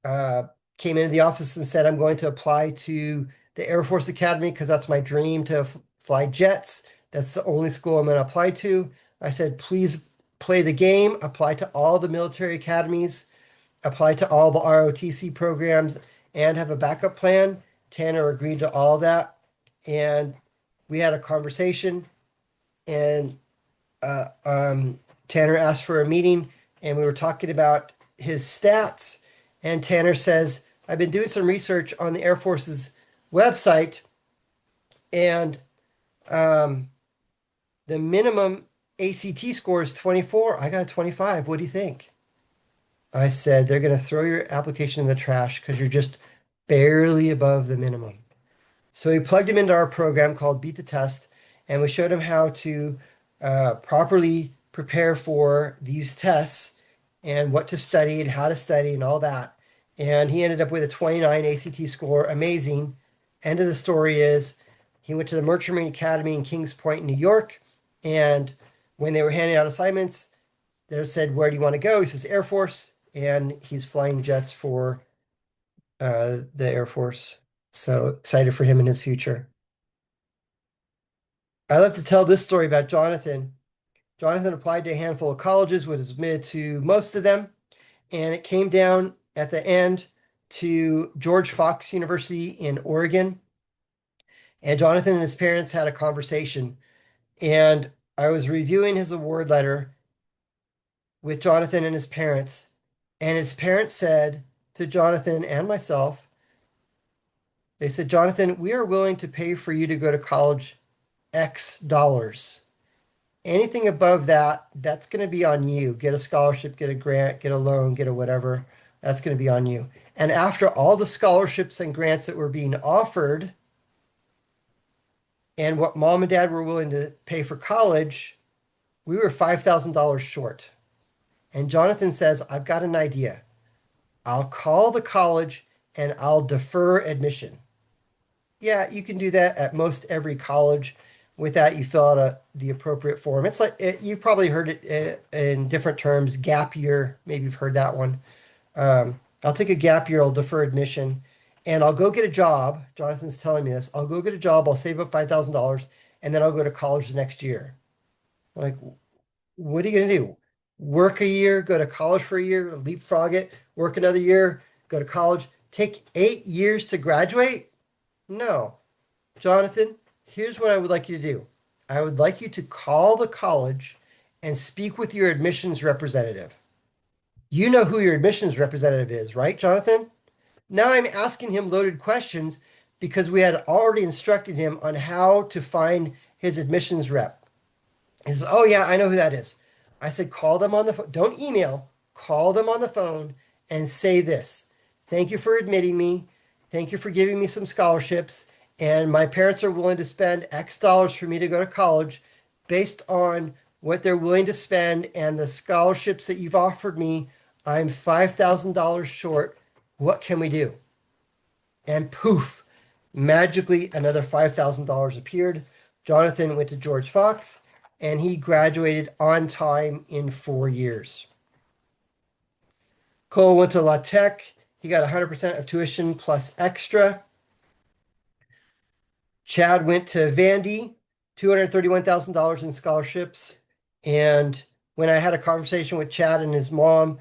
came into the office and said, I'm going to apply to the Air Force Academy because that's my dream to fly jets. That's the only school I'm going to apply to. I said, please play the game, apply to all the military academies, apply to all the ROTC programs, and have a backup plan. Tanner agreed to all that. And we had a conversation, and Tanner asked for a meeting, and we were talking about his stats. And Tanner says, I've been doing some research on the Air Force's website, and the minimum ACT score is 24. I got a 25. What do you think? I said, they're going to throw your application in the trash because you're just barely above the minimum. So we plugged him into our program called Beat the Test, and we showed him how to properly prepare for these tests and what to study and how to study and all that. And he ended up with a 29 ACT score. Amazing. End of the story is he went to the Merchant Marine Academy in Kings Point, New York. And when they were handing out assignments, they said, where do you want to go? He says, Air Force. And he's flying jets for the Air Force. So excited for him in his future. I love to tell this story about Jonathan. Jonathan applied to a handful of colleges, was admitted to most of them, and it came down at the end to George Fox University in Oregon. And Jonathan and his parents had a conversation, and I was reviewing his award letter with Jonathan and his parents, and his parents said to Jonathan and myself, they said, Jonathan, we are willing to pay for you to go to college X dollars. Anything above that, that's going to be on you. Get a scholarship, get a grant, get a loan, get a whatever. That's going to be on you. And after all the scholarships and grants that were being offered and what mom and dad were willing to pay for college, we were $5,000 short. And Jonathan says, I've got an idea. I'll call the college and I'll defer admission. Yeah, you can do that at most every college. With that, you fill out the appropriate form. It's like you've probably heard it in different terms. Gap year, maybe you've heard that one. I'll take a gap year. I'll defer admission, and I'll go get a job. Jonathan's telling me this. I'll go get a job. I'll save up $5,000, and then I'll go to college the next year. I'm like, what are you gonna do? Work a year, go to college for a year, leapfrog it, work another year, go to college, take 8 years to graduate? No, Jonathan. Here's what I would like you to do. I would like you to call the college and speak with your admissions representative. You know who your admissions representative is, right, Jonathan? Now I'm asking him loaded questions because we had already instructed him on how to find his admissions rep. He says, oh, yeah, I know who that is. I said, call them on the phone. Don't email. Call them on the phone and say this. Thank you for admitting me. Thank you for giving me some scholarships. And my parents are willing to spend X dollars for me to go to college based on what they're willing to spend and the scholarships that you've offered me. I'm $5,000 short. What can we do? And poof, magically another $5,000 appeared. Jonathan went to George Fox and he graduated on time in 4 years. Cole went to La Tech. He got 100% of tuition plus extra. Chad went to Vandy, $231,000 in scholarships. And when I had a conversation with Chad and his mom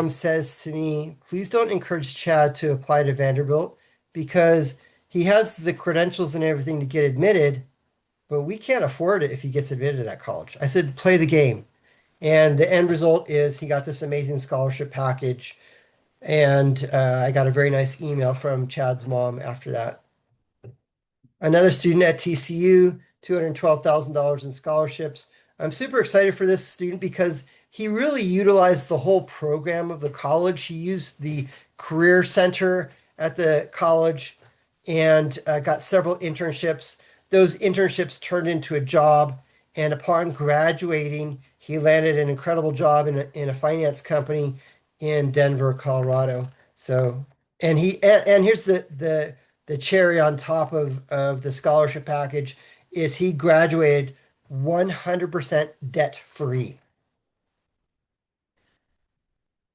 says to me, please don't encourage Chad to apply to Vanderbilt because he has the credentials and everything to get admitted, but we can't afford it if he gets admitted to that college. I said, play the game. And the end result is he got this amazing scholarship package. And I got a very nice email from Chad's mom after that. Another student at TCU, $212,000 in scholarships. I'm super excited for this student because he really utilized the whole program of the college. He used the career center at the college and got several internships. Those internships turned into a job. And upon graduating, he landed an incredible job in a finance company in Denver, Colorado. So, and here's the cherry on top of the scholarship package is he graduated 100% debt free.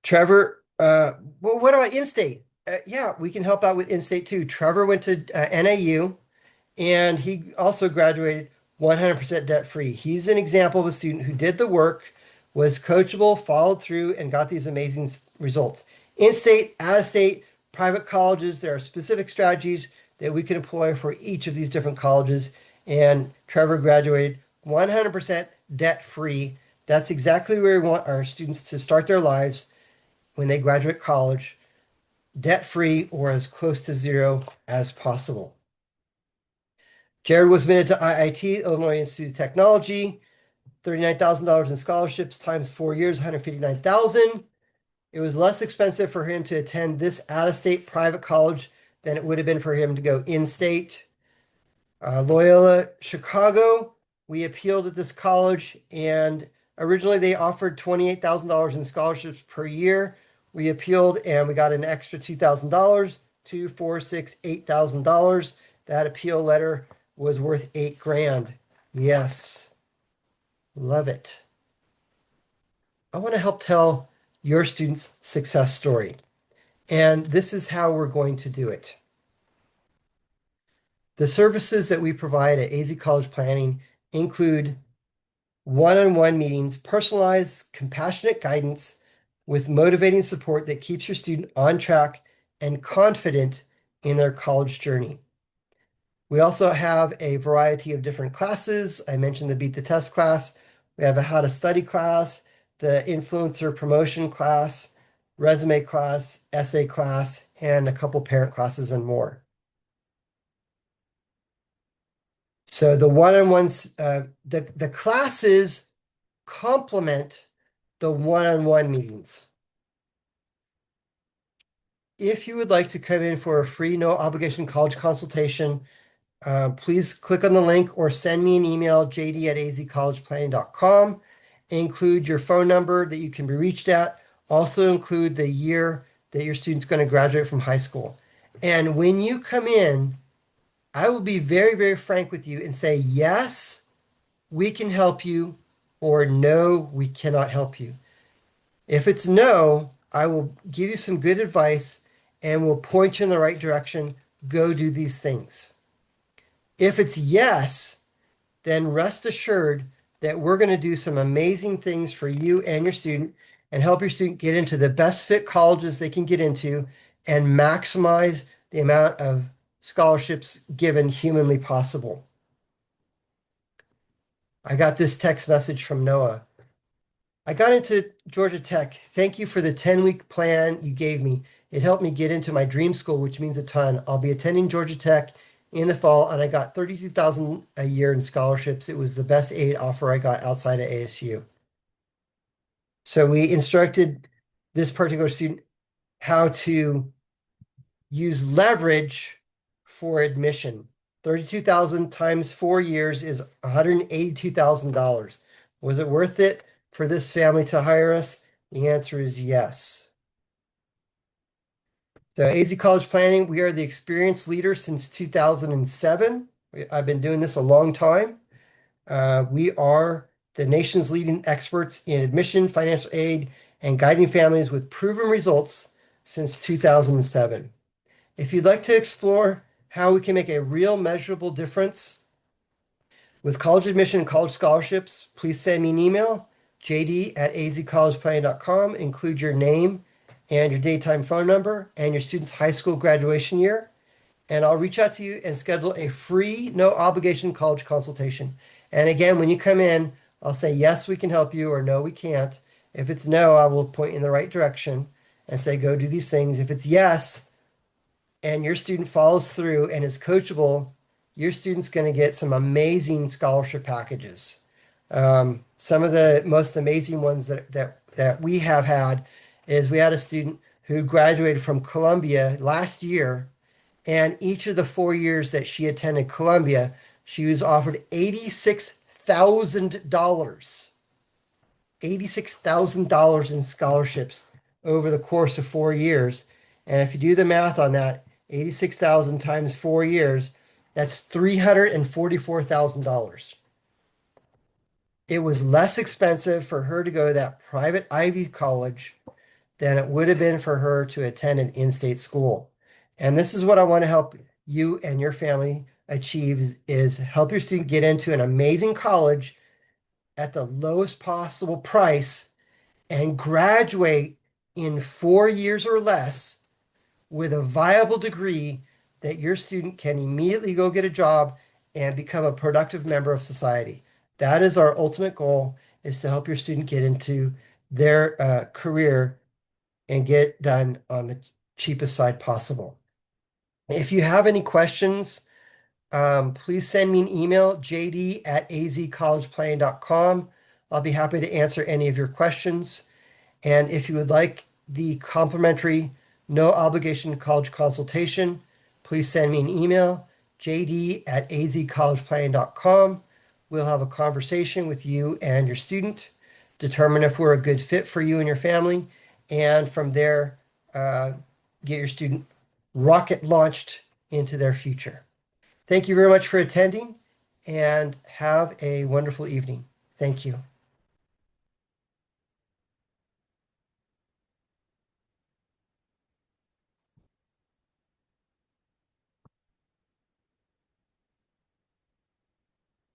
Trevor, well, what about in-state? Yeah, we can help out with in-state too. Trevor went to NAU and he also graduated 100% debt free. He's an example of a student who did the work, was coachable, followed through, and got these amazing results. In-state, out-of-state, private colleges, there are specific strategies that we can employ for each of these different colleges. And Trevor graduated 100% debt free. That's exactly where we want our students to start their lives when they graduate college, debt free or as close to zero as possible. Jared was admitted to IIT, Illinois Institute of Technology, $39,000 in scholarships times 4 years, $159,000. It was less expensive for him to attend this out-of-state private college than it would have been for him to go in-state. Loyola Chicago, we appealed at this college, and originally they offered $28,000 in scholarships per year. We appealed and we got an extra $2,000, $2, $4, $6, $8,000. That appeal letter was worth $8,000. Yes, love it. I want to help tell your students' success story, and this is how we're going to do it. The services that we provide at AZ College Planning include one-on-one meetings, personalized, compassionate guidance with motivating support that keeps your student on track and confident in their college journey. We also have a variety of different classes. I mentioned the Beat the Test class. We have a How to Study class, the Influencer Promotion class, Resume class, Essay class, and a couple parent classes and more. So the one-on-ones, the classes complement the one-on-one meetings. If you would like to come in for a free, no obligation college consultation, please click on the link or send me an email, jd@azcollegeplanning.com. Include your phone number that you can be reached at. Also include the year that your student's going to graduate from high school. And when you come in, I will be very, very frank with you and say, yes, we can help you, or no, we cannot help you. If it's no, I will give you some good advice and will point you in the right direction. Go do these things. If it's yes, then rest assured that we're going to do some amazing things for you and your student and help your student get into the best fit colleges they can get into and maximize the amount of scholarships given humanly possible. I got this text message from Noah. I got into Georgia Tech. Thank you for the 10-week plan you gave me. It helped me get into my dream school, which means a ton. I'll be attending Georgia Tech in the fall, and I got $32,000 a year in scholarships. It was the best aid offer I got outside of ASU. So we instructed this particular student how to use leverage for admission. 32,000 times 4 years is $182,000. Was it worth it for this family to hire us? The answer is yes. So AZ College Planning, we are the experienced leader since 2007. I've been doing this a long time. We are the nation's leading experts in admission, financial aid, and guiding families with proven results since 2007. If you'd like to explore how we can make a real measurable difference with college admission and college scholarships, please send me an email, jd@azcollegeplanning.com. Include your name and your daytime phone number and your student's high school graduation year. And I'll reach out to you and schedule a free, no obligation college consultation. And again, when you come in, I'll say, yes, we can help you, or no, we can't. If it's no, I will point you in the right direction and say, go do these things. If it's yes, and your student follows through and is coachable, your student's going to get some amazing scholarship packages. Some of the most amazing ones that we have had is we had a student who graduated from Columbia last year, and each of the 4 years that she attended Columbia, she was offered $86,000. $86,000 in scholarships over the course of 4 years. And if you do the math on that, 86,000 times 4 years, That's $344,000. It was less expensive for her to go to that private Ivy college than it would have been for her to attend an in-state school. And this is what I want to help you and your family achieve is help your student get into an amazing college at the lowest possible price and graduate in 4 years or less with a viable degree that your student can immediately go get a job and become a productive member of society. That is our ultimate goal, is to help your student get into their career and get done on the cheapest side possible. If you have any questions, please send me an email, jd@azcollegeplanning.com. I'll be happy to answer any of your questions. And if you would like the complimentary, no obligation college consultation, please send me an email, jd@azcollegeplanning.com. We'll have a conversation with you and your student, determine if we're a good fit for you and your family, and from there, get your student rocket launched into their future. Thank you very much for attending and have a wonderful evening. Thank you.